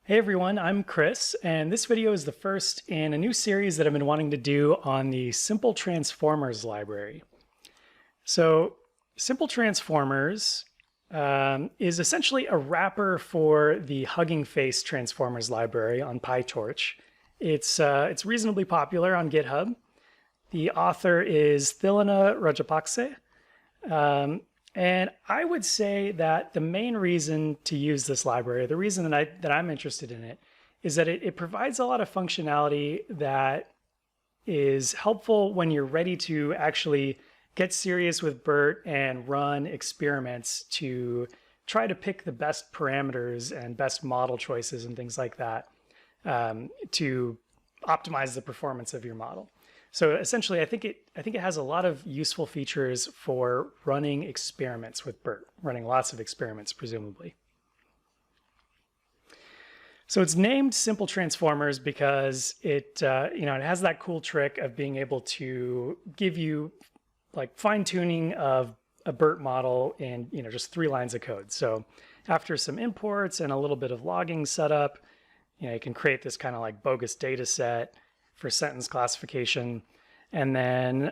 Hey everyone, I'm Chris, and this video is the first in a new series that I've been wanting to do on the Simple Transformers library. So Simple Transformers is essentially a wrapper for the Hugging Face Transformers library on PyTorch. It's reasonably popular on GitHub. The author is Thilina Rajapakse. And I would say that the main reason to use this library, the reason that I'm interested in it, is that it provides a lot of functionality that is helpful when you're ready to actually get serious with BERT and run experiments to try to pick the best parameters and best model choices and things like that to optimize the performance of your model. So essentially, I think it has a lot of useful features for running experiments with BERT, running lots of experiments, presumably. So it's named Simple Transformers because it has that cool trick of being able to give you like fine-tuning of a BERT model in just 3 lines of code. So after some imports and a little bit of logging setup, you can create this kind of like bogus data set for sentence classification. And then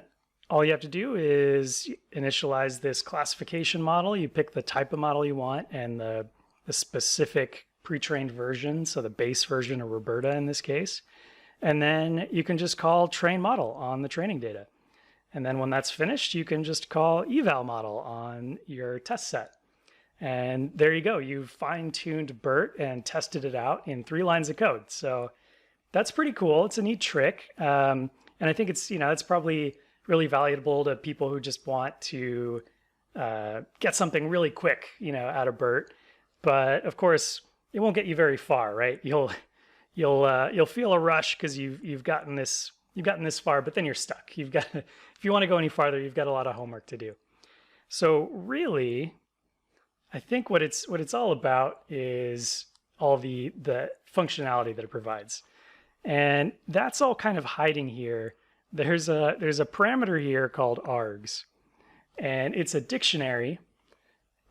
all you have to do is initialize this classification model. You pick the type of model you want and the specific pre-trained version, so the base version or Roberta in this case. And then you can just call train model on the training data. And then when that's finished, you can just call eval model on your test set. And there you go. You've fine-tuned BERT and tested it out in 3 lines of code. So that's pretty cool. It's a neat trick. And I think it's probably really valuable to people who just want to get something really quick, out of BERT. But of course, it won't get you very far, right? You'll feel a rush because you've gotten this far, but then you're stuck. If you want to go any farther, you've got a lot of homework to do. So really, I think what it's all about is all the functionality that it provides. And that's all kind of hiding here. There's a parameter here called args, and it's a dictionary,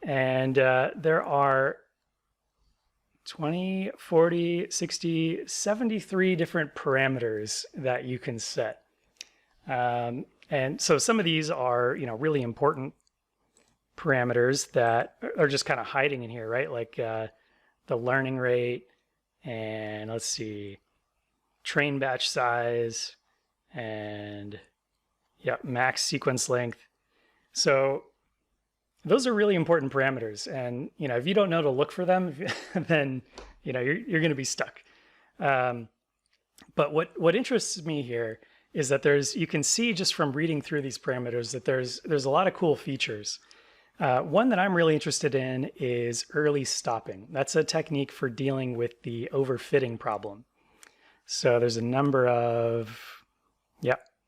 and there are 20, 40, 60, 73 different parameters that you can set. And so some of these are, really important parameters that are just kind of hiding in here, right? Like the learning rate, and let's see, train batch size, and max sequence length. So those are really important parameters, and if you don't know to look for them, then you're going to be stuck. But what interests me here is that you can see just from reading through these parameters that there's a lot of cool features. One that I'm really interested in is early stopping. That's a technique for dealing with the overfitting problem. So there's a number of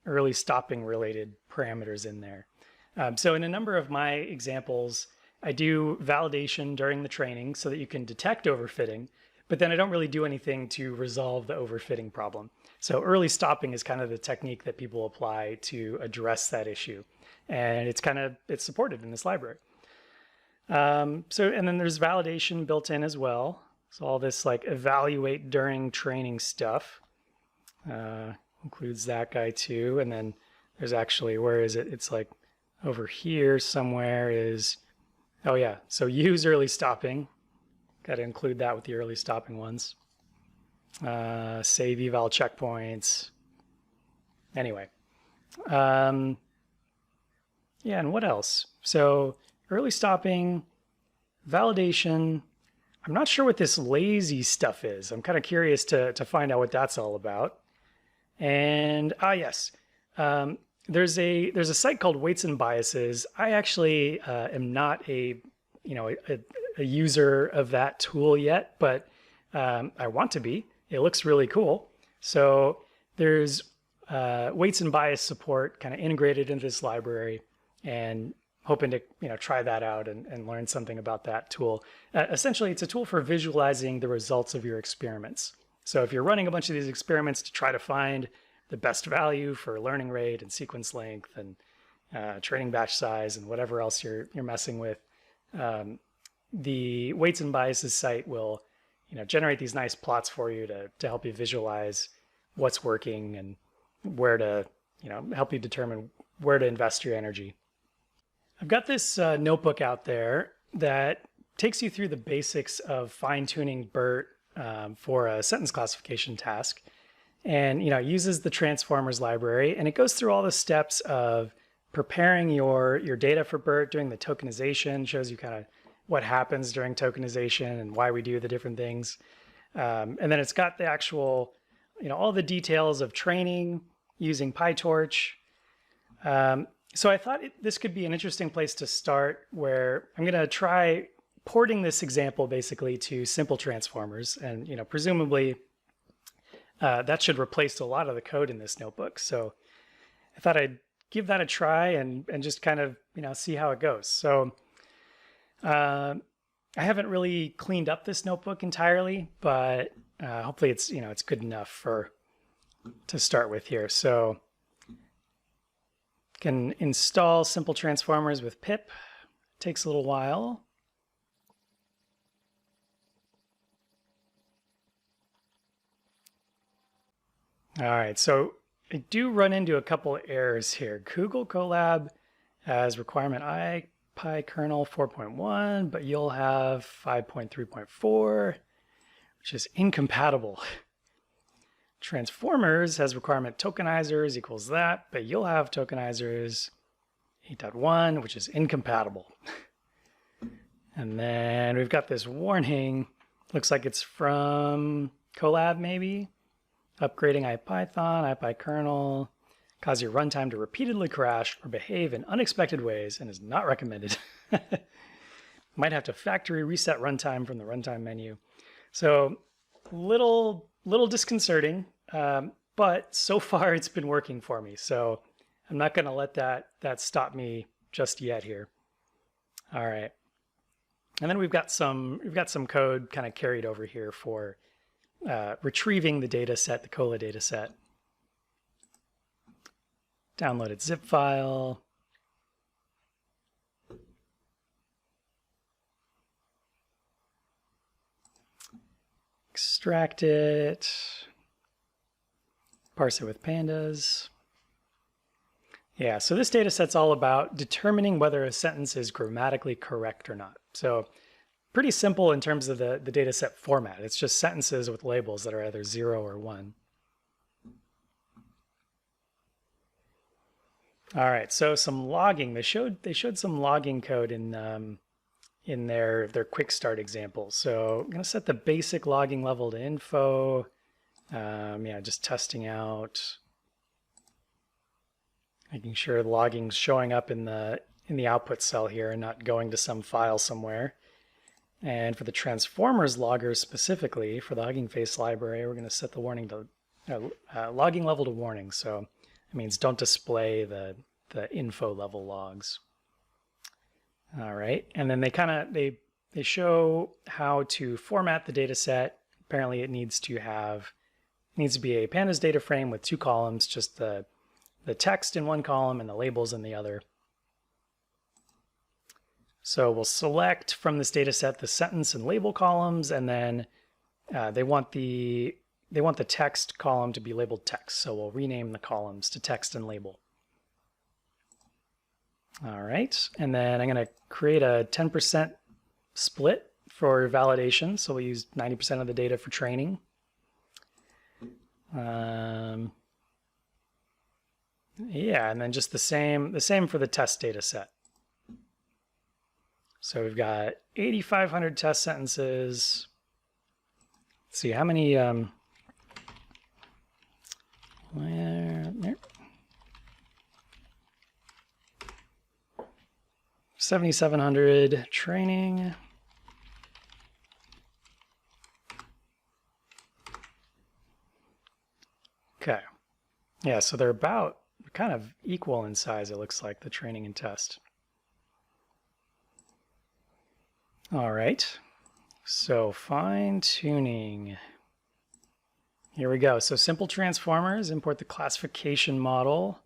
early stopping related parameters in there. So in a number of my examples, I do validation during the training so that you can detect overfitting, but then I don't really do anything to resolve the overfitting problem. So early stopping is kind of the technique that people apply to address that issue. And it's supported in this library. And then there's validation built in as well. So all this like evaluate during training stuff includes that guy too. And then there's actually, where is it? It's like over here somewhere is, oh yeah, so use early stopping. Got to include that with the early stopping ones. Save eval checkpoints. Anyway. And what else? So early stopping, validation. I'm not sure what this lazy stuff is. I'm kind of curious to find out what that's all about. And yes, there's a site called Weights and Biases. I actually am not a user of that tool yet, but I want to be. It looks really cool. So there's weights and bias support kind of integrated into this library, and hoping to try that out and learn something about that tool. Essentially, it's a tool for visualizing the results of your experiments. So if you're running a bunch of these experiments to try to find the best value for learning rate and sequence length and training batch size and whatever else you're messing with, the Weights and Biases site will generate these nice plots for you to help you visualize what's working and where to, help you determine where to invest your energy. I've got this notebook out there that takes you through the basics of fine-tuning BERT for a sentence classification task. And it uses the transformers library, and it goes through all the steps of preparing your data for BERT, doing the tokenization, shows you kind of what happens during tokenization and why we do the different things. And then it's got the actual, all the details of training using PyTorch. So I thought this could be an interesting place to start, where I'm going to try porting this example basically to simple transformers, and presumably that should replace a lot of the code in this notebook. So I thought I'd give that a try and just kind of see how it goes. So I haven't really cleaned up this notebook entirely, but hopefully it's it's good enough to start with here. So can install simple transformers with pip. Takes a little while. All right, so I do run into a couple of errors here. Google Colab has requirement IPyKernel 4.1, but you'll have 5.3.4, which is incompatible. Transformers has requirement tokenizers equals that, but you'll have tokenizers 8.1, which is incompatible. And then we've got this warning. Looks like it's from Colab maybe. Upgrading IPython, IPyKernel, cause your runtime to repeatedly crash or behave in unexpected ways and is not recommended. Might have to factory reset runtime from the runtime menu. So little disconcerting, but so far it's been working for me. So I'm not going to let that stop me just yet here. All right, and then we've got some code kind of carried over here for retrieving the data set, the COLA data set. Downloaded zip file. Extract it. Parse it with pandas. Yeah, so this data set's all about determining whether a sentence is grammatically correct or not. So pretty simple in terms of the data set format. It's just sentences with labels that are either 0 or 1. All right, so some logging. They showed some logging code in their quick start example. So I'm going to set the basic logging level to info. Yeah, just testing out, making sure the logging's showing up in the output cell here and not going to some file somewhere. And for the transformers loggers specifically, for the huggingface library, we're going to set the warning to logging level to warning. So it means don't display the info level logs. All right, and then they show how to format the data set. Apparently, it needs to be a pandas data frame with 2 columns, just the text in one column and the labels in the other. So we'll select from this data set the sentence and label columns, and then they want the text column to be labeled text. So we'll rename the columns to text and label. All right, and then I'm going to create a 10% split for validation. So we'll use 90% of the data for training. Yeah, and then just the same for the test data set. So we've got 8,500 test sentences. Let's see how many. There. 7,700 training. Okay. Yeah, so they're about kind of equal in size, it looks like, the training and test. All right, so fine tuning. Here we go. So simple transformers, import the classification model.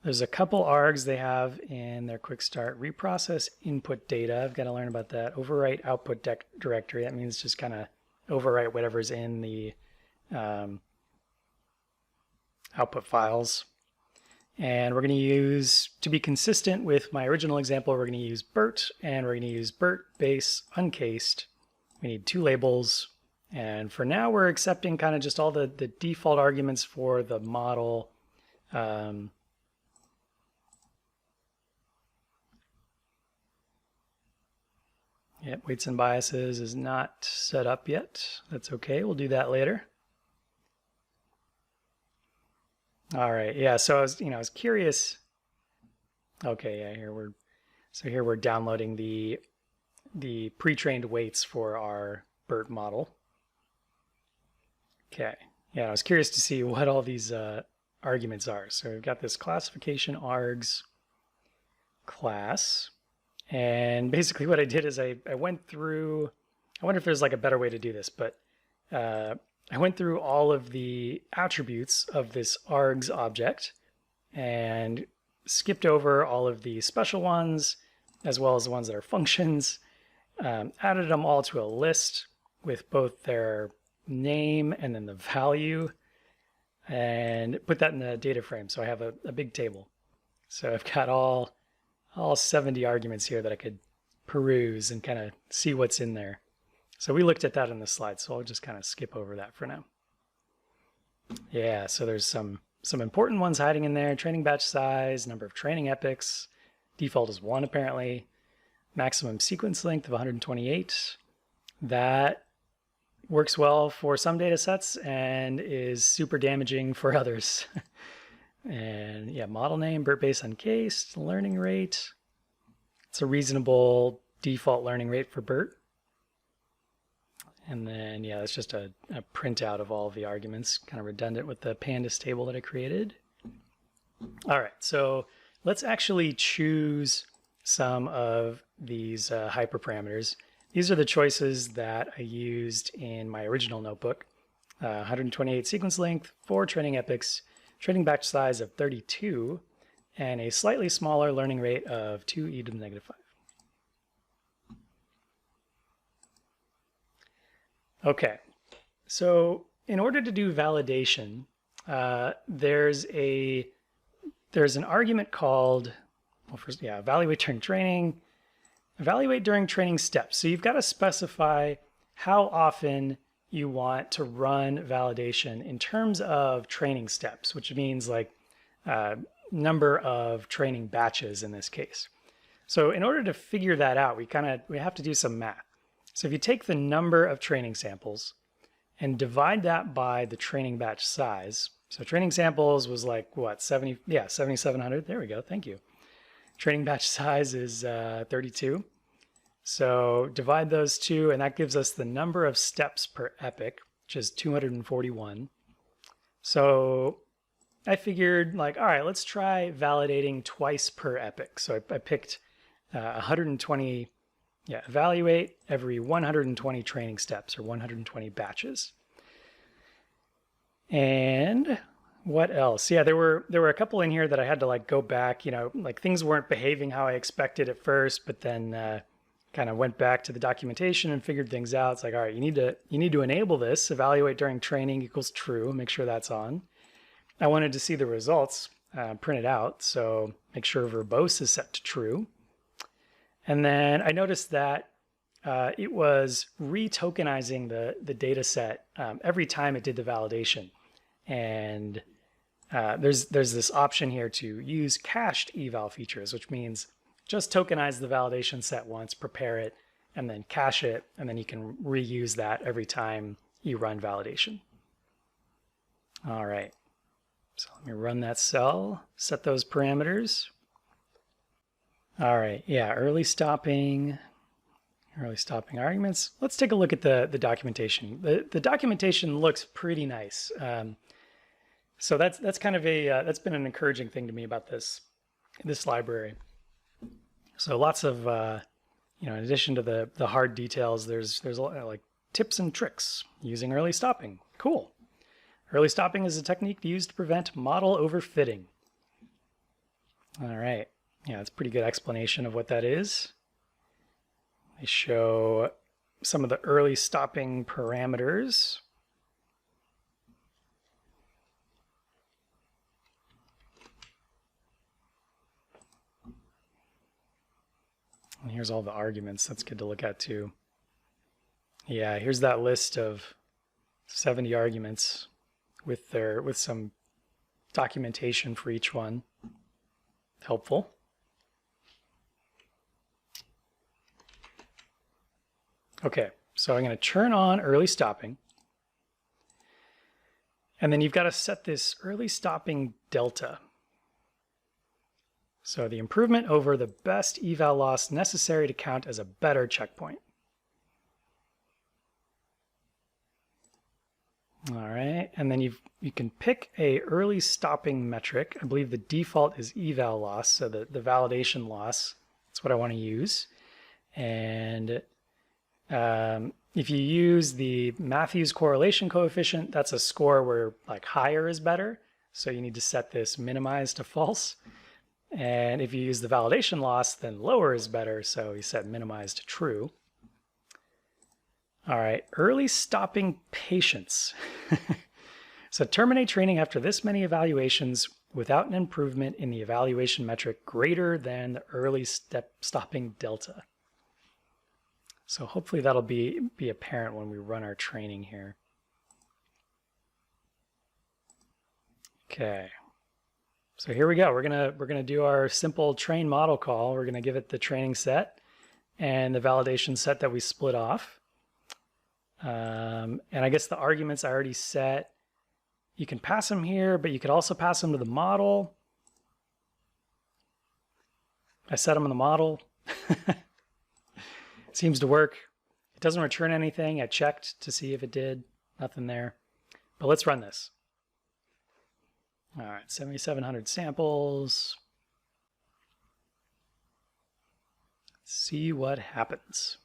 There's a couple args they have in their quick start. Reprocess input data. I've got to learn about that. Overwrite output directory. That means just kind of overwrite whatever's in the output files. And we're going to use, to be consistent with my original example, we're going to use BERT, and we're going to use BERT base uncased. We need 2 labels. And for now, we're accepting kind of just all the default arguments for the model. Yep, weights and biases is not set up yet. That's okay, we'll do that later. All right, yeah, so I was curious. Okay, yeah, here we're downloading the pre-trained weights for our BERT model. Okay, yeah, I was curious to see what all these arguments are. So we've got this classification args class, and basically what I did is I went through, I wonder if there's like a better way to do this, but I went through all of the attributes of this args object and skipped over all of the special ones as well as the ones that are functions, added them all to a list with both their name and then the value, and put that in the data frame. So I have a big table. So I've got all 70 arguments here that I could peruse and kind of see what's in there. So we looked at that in the slides, so I'll just kind of skip over that for now. Yeah, so there's some important ones hiding in there. Training batch size, number of training epochs, default is 1 apparently, maximum sequence length of 128. That works well for some data sets and is super damaging for others. And yeah, model name, BERT base uncased, learning rate. It's a reasonable default learning rate for BERT. And then, yeah, it's just a printout of all of the arguments, kind of redundant with the pandas table that I created. All right, so let's actually choose some of these hyperparameters. These are the choices that I used in my original notebook. 128 sequence length, 4 training epochs, training batch size of 32, and a slightly smaller learning rate of 2e to the negative 5. Okay, so in order to do validation, there's an argument called, well, first, yeah, evaluate during training. Evaluate during training steps. So you've got to specify how often you want to run validation in terms of training steps, which means like number of training batches in this case. So in order to figure that out, we have to do some math. So if you take the number of training samples and divide that by the training batch size, so training samples was like what, 7,700. There we go. Thank you. Training batch size is 32. So divide those two, and that gives us the number of steps per epoch, which is 241. So I figured, like, all right, let's try validating twice per epoch. So I picked 120, evaluate every 120 training steps or 120 batches. And what else? Yeah, there were a couple in here that I had to like go back, like things weren't behaving how I expected at first, but then kind of went back to the documentation and figured things out. It's like, all right, you need to enable this, evaluate during training equals true, make sure that's on. I wanted to see the results printed out, so make sure verbose is set to true. And then I noticed that it was re-tokenizing the data set every time it did the validation. And there's this option here to use cached eval features, which means just tokenize the validation set once, prepare it, and then cache it, and then you can reuse that every time you run validation. All right, so let me run that cell, set those parameters. All right, yeah, early stopping arguments. Let's take a look at the documentation. The documentation looks pretty nice. So that's kind of that's been an encouraging thing to me about this library. So lots of, in addition to the hard details, there's a lot of, like tips and tricks using early stopping. Cool. Early stopping is a technique used to prevent model overfitting. All right. Yeah, it's a pretty good explanation of what that is. They show some of the early stopping parameters. And here's all the arguments. That's good to look at too. Yeah, here's that list of 70 arguments with some documentation for each one. Helpful. Okay, so I'm going to turn on early stopping. And then you've got to set this early stopping delta. So the improvement over the best eval loss necessary to count as a better checkpoint. All right, and then you can pick a early stopping metric. I believe the default is eval loss, so the validation loss. That's what I want to use. And if you use the Matthews correlation coefficient, that's a score where like higher is better. So you need to set this minimized to false. And if you use the validation loss, then lower is better. So you set minimized to true. All right, early stopping patience. So terminate training after this many evaluations without an improvement in the evaluation metric greater than the early stopping delta. So hopefully that'll be apparent when we run our training here. Okay. So here we go. We're gonna do our simple train model call. We're gonna give it the training set and the validation set that we split off. And I guess the arguments I already set. You can pass them here, but you could also pass them to the model. I set them in the model. Seems to work. It doesn't return anything. I checked to see if it did. Nothing there. But let's run this. All right, 7,700 samples. Let's see what happens.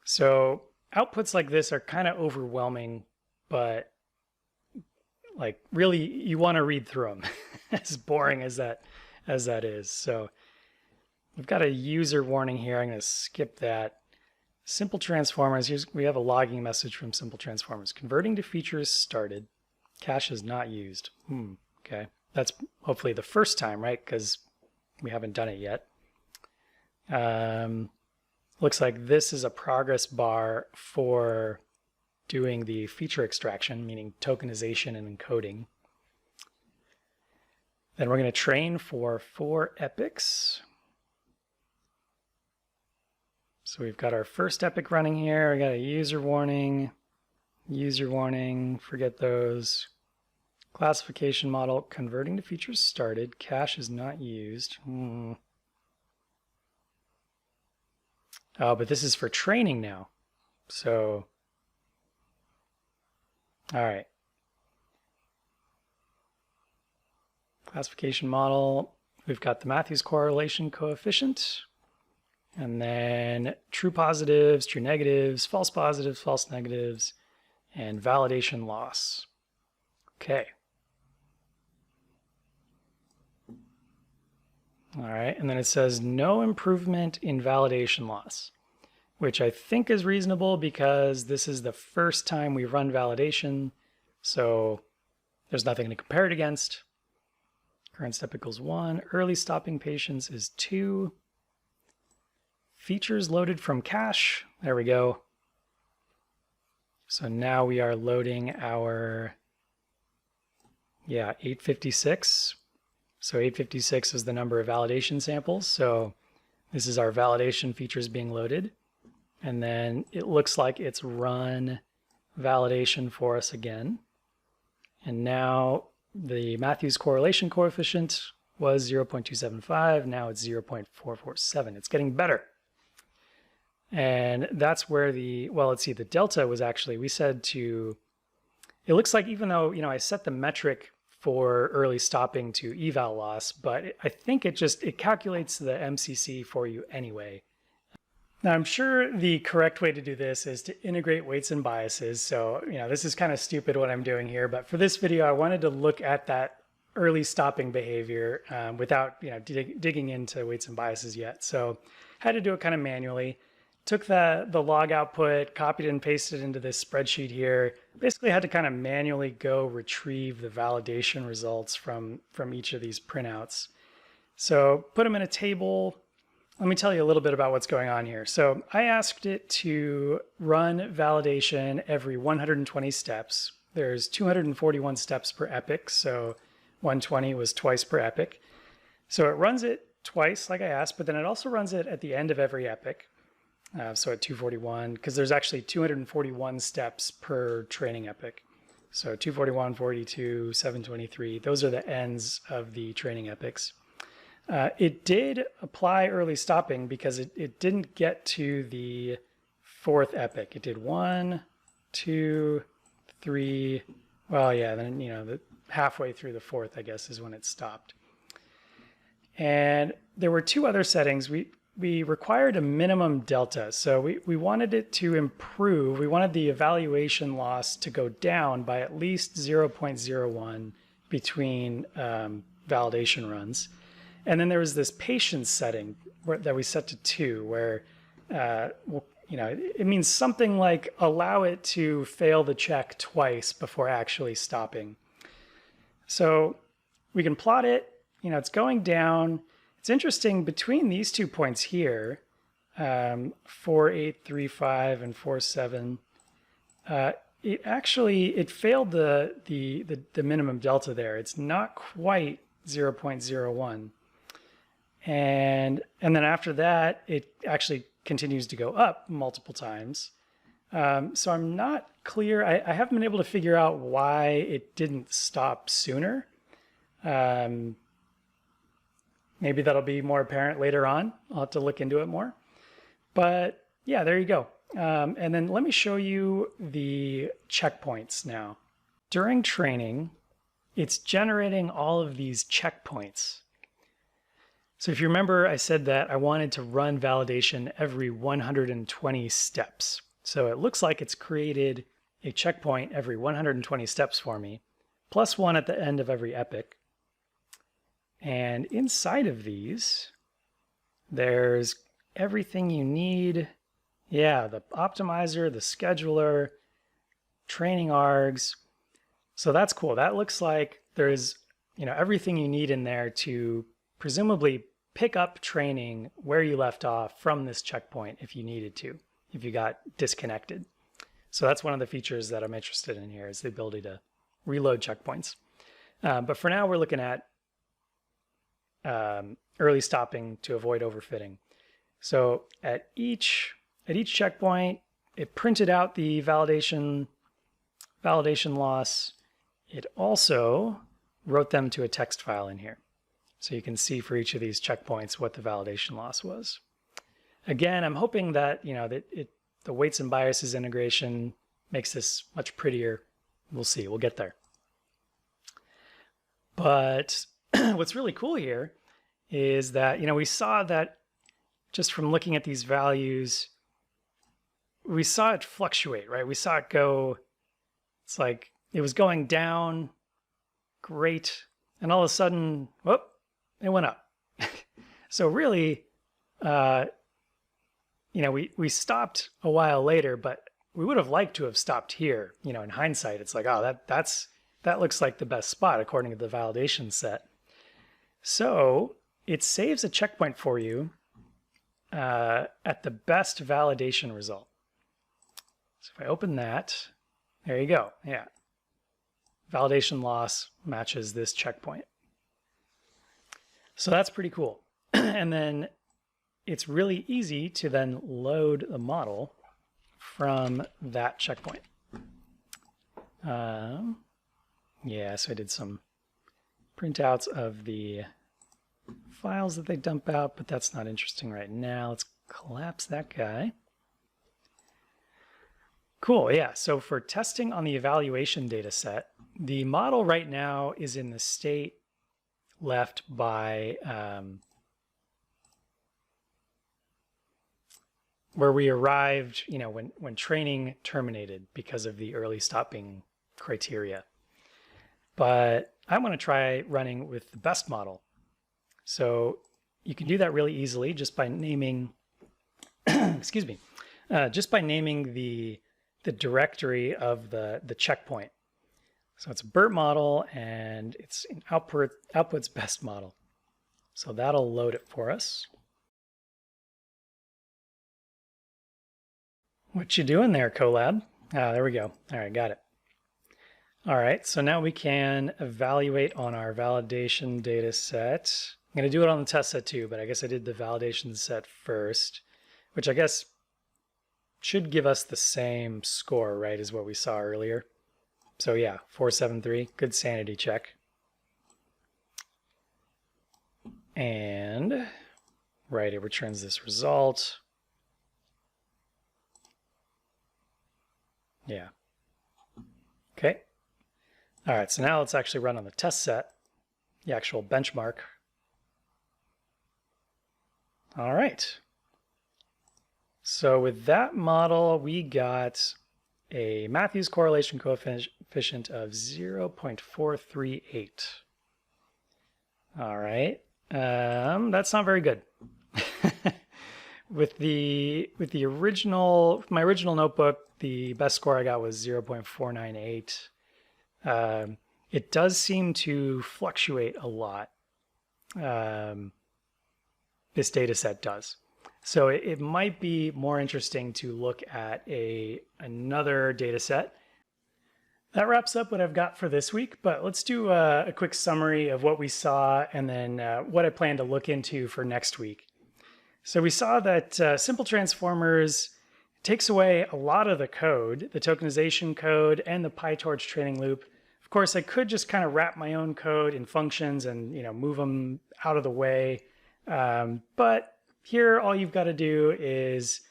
So outputs like this are kind of overwhelming, but like really you want to read through them, as boring as that is. So we've got a user warning here. I'm going to skip that. Simple transformers. We have a logging message from Simple Transformers. Converting to features started. Cache is not used. Okay. That's hopefully the first time, right? Because we haven't done it yet. Looks like this is a progress bar for doing the feature extraction, meaning tokenization and encoding. Then we're going to train for 4 epochs. So we've got our first epoch running here. We got a user warning, forget those. Classification model, converting to features started. Cache is not used. Oh, but this is for training now. So, all right. Classification model, we've got the Matthews correlation coefficient, and then true positives, true negatives, false positives, false negatives, and validation loss. Okay. All right, and then it says no improvement in validation loss, which I think is reasonable because this is the first time we run validation, so there's nothing to compare it against. Current step equals 1. Early stopping patience is 2. Features loaded from cache. There we go. So now we are loading our, 856. So 856 is the number of validation samples. So this is our validation features being loaded. And then it looks like it's run validation for us again. And now the Matthews correlation coefficient was 0.275. Now it's 0.447. It's getting better. And that's where the delta was actually, we said to, it looks like even though, I set the metric for early stopping to eval loss, but I think it calculates the MCC for you anyway. Now I'm sure the correct way to do this is to integrate weights and biases. So, this is kind of stupid what I'm doing here, but for this video, I wanted to look at that early stopping behavior without digging into weights and biases yet. So had to do it kind of manually. Took the log output, copied and pasted into this spreadsheet here. Basically had to kind of manually go retrieve the validation results from each of these printouts. So put them in a table. Let me tell you a little bit about what's going on here. So I asked it to run validation every 120 steps. There's 241 steps per epoch, so 120 was twice per epoch. So it runs it twice, like I asked, but then it also runs it at the end of every epoch. So at 241, because there's actually 241 steps per training epoch. So 241, 42, 723, those are the ends of the training epochs. It did apply early stopping because it didn't get to the fourth epoch. It did 1, 2, 3, well, yeah, then, halfway through the fourth, I guess, is when it stopped. And there were two other settings. We required a minimum delta. So we wanted it to improve. We wanted the evaluation loss to go down by at least 0.01 between validation runs. And then there was this patience setting that we set to 2, where it means something like allow it to fail the check twice before actually stopping. So we can plot it. It's going down. It's interesting between these 2 points here, 4.835 and 4.7. It failed the minimum delta there. It's not quite 0.01. And then after that, it actually continues to go up multiple times. So I'm not clear. I haven't been able to figure out why it didn't stop sooner. Maybe that'll be more apparent later on. I'll have to look into it more. But yeah, there you go. And then let me show you the checkpoints now. During training, it's generating all of these checkpoints. So if you remember, I said that I wanted to run validation every 120 steps. So it looks like it's created a checkpoint every 120 steps for me, plus 1 at the end of every epoch. And inside of these, there's everything you need. Yeah, the optimizer, the scheduler, training args. So that's cool. That looks like there's everything you need in there to presumably pick up training where you left off from this checkpoint if you needed to, if you got disconnected. So that's one of the features that I'm interested in here, is the ability to reload checkpoints. But for now, we're looking at early stopping to avoid overfitting. So at each checkpoint, it printed out the validation loss. It also wrote them to a text file in here. So you can see for each of these checkpoints what the validation loss was. Again, I'm hoping that the weights and biases integration makes this much prettier. We'll see. We'll get there. But what's really cool here is that we saw that just from looking at these values, we saw it fluctuate, right? We saw it go. It's like it was going down, great, and all of a sudden, whoop, it went up. So really, we stopped a while later, but we would have liked to have stopped here. In hindsight, it's like, oh, that looks like the best spot according to the validation set. So it saves a checkpoint for you at the best validation result. So if I open that, there you go. Yeah. Validation loss matches this checkpoint. So that's pretty cool. And then it's really easy to then load the model from that checkpoint. Yeah, so I did some printouts of the files that they dump out, but that's not interesting right now. Let's collapse that guy. Cool, yeah. So for testing on the evaluation data set, the model right now is in the state left by where we arrived, when training terminated because of the early stopping criteria. but I want to try running with the best model. So you can do that really easily just by naming, excuse me, just by naming the directory of the checkpoint. So it's a BERT model and it's an output's best model. So that'll load it for us. What you doing there, Colab? Ah, there we go. All right, got it. All right, so now we can evaluate on our validation data set. I'm going to do it on the test set too, but I guess I did the validation set first, which I guess should give us the same score, right, as what we saw earlier. So yeah, 473, good sanity check. And right, it returns this result. Yeah. Okay. All right, so now let's actually run on the test set, the actual benchmark. All right. So with that model, we got a Matthews correlation coefficient of 0.438. All right. That's not very good. With my original notebook, the best score I got was 0.498. It does seem to fluctuate a lot. This data set does. So it might be more interesting to look at another data set. That wraps up what I've got for this week, but let's do a quick summary of what we saw and then what I plan to look into for next week. So we saw that simple transformers takes away a lot of the code, the tokenization code and the PyTorch training loop. Of course, I could just kind of wrap my own code in functions and move them out of the way. But here, all you've got to do is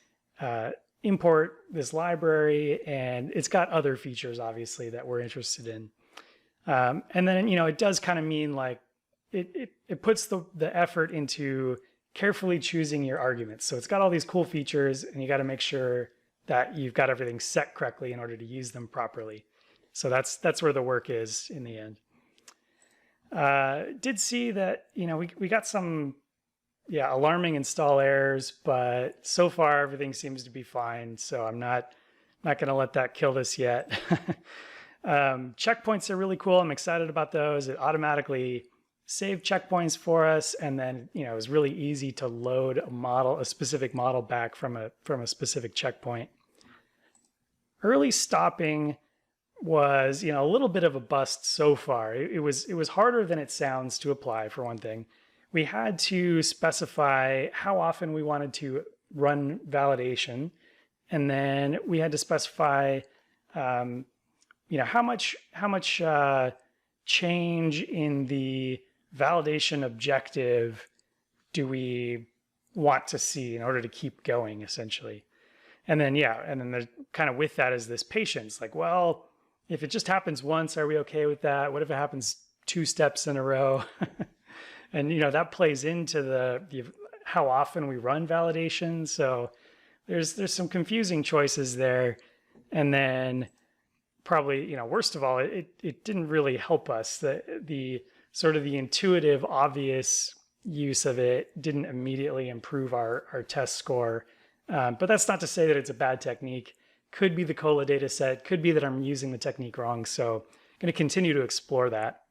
import this library, and it's got other features, obviously, that we're interested in. And then, it does kind of mean like it puts the effort into carefully choosing your arguments. So it's got all these cool features, and you got to make sure that you've got everything set correctly in order to use them properly. So that's where the work is in the end. Did see that we got some alarming install errors, but so far everything seems to be fine. So I'm not going to let that kill this yet. Checkpoints are really cool. I'm excited about those. It automatically saved checkpoints for us, and then it was really easy to load a specific model back from a specific checkpoint. Early stopping was a little bit of a bust so far. It was harder than it sounds to apply, for one thing. We had to specify how often we wanted to run validation, and then we had to specify how much change in the validation objective do we want to see in order to keep going, essentially. And then there's kind of with that is this patience, like, well, if it just happens once, are we okay with that? What if it happens 2 steps in a row? And that plays into the how often we run validation. So there's some confusing choices there. And then probably worst of all, it didn't really help us. The sort of the intuitive, obvious use of it didn't immediately improve our test score. But that's not to say that it's a bad technique. Could be the COLA data set, could be that I'm using the technique wrong. So I'm going to continue to explore that.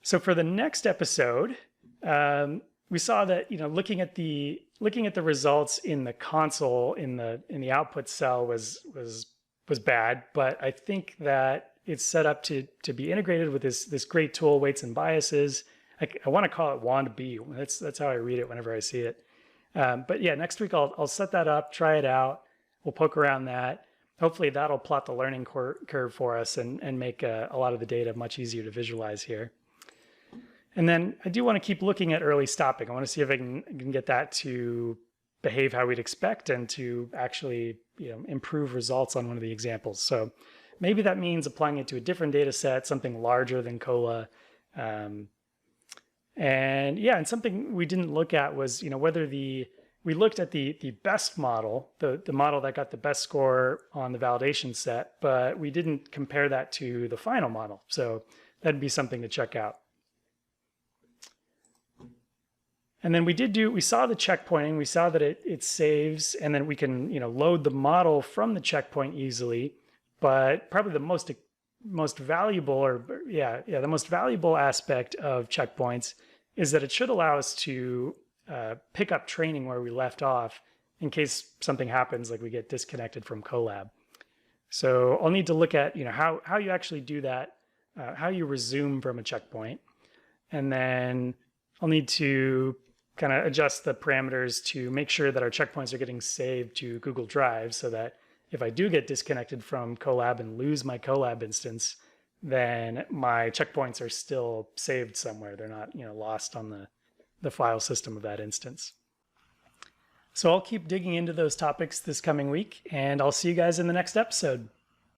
So for the next episode, we saw that looking at the results in the console in the output cell was bad, but I think that it's set up to be integrated with this great tool, weights and biases. I want to call it WandB. That's how I read it whenever I see it. But yeah, next week I'll set that up, try it out. We'll poke around that. Hopefully that'll plot the learning curve for us and make a lot of the data much easier to visualize here. And then I do want to keep looking at early stopping. I want to see if I can get that to behave how we'd expect and to actually improve results on one of the examples. So maybe that means applying it to a different data set, something larger than COLA. And something we didn't look at was whether we we looked at the best model, the model that got the best score on the validation set, but we didn't compare that to the final model. So that'd be something to check out. And then we saw the checkpointing, we saw that it saves, and then we can, load the model from the checkpoint easily. But probably the most valuable, the most valuable aspect of checkpoints is that it should allow us to pick up training where we left off in case something happens, like we get disconnected from Colab. So I'll need to look at, how you actually do that, how you resume from a checkpoint, and then I'll need to kind of adjust the parameters to make sure that our checkpoints are getting saved to Google Drive so that if I do get disconnected from Colab and lose my Colab instance, then my checkpoints are still saved somewhere. They're not, lost on the file system of that instance. So I'll keep digging into those topics this coming week, and I'll see you guys in the next episode.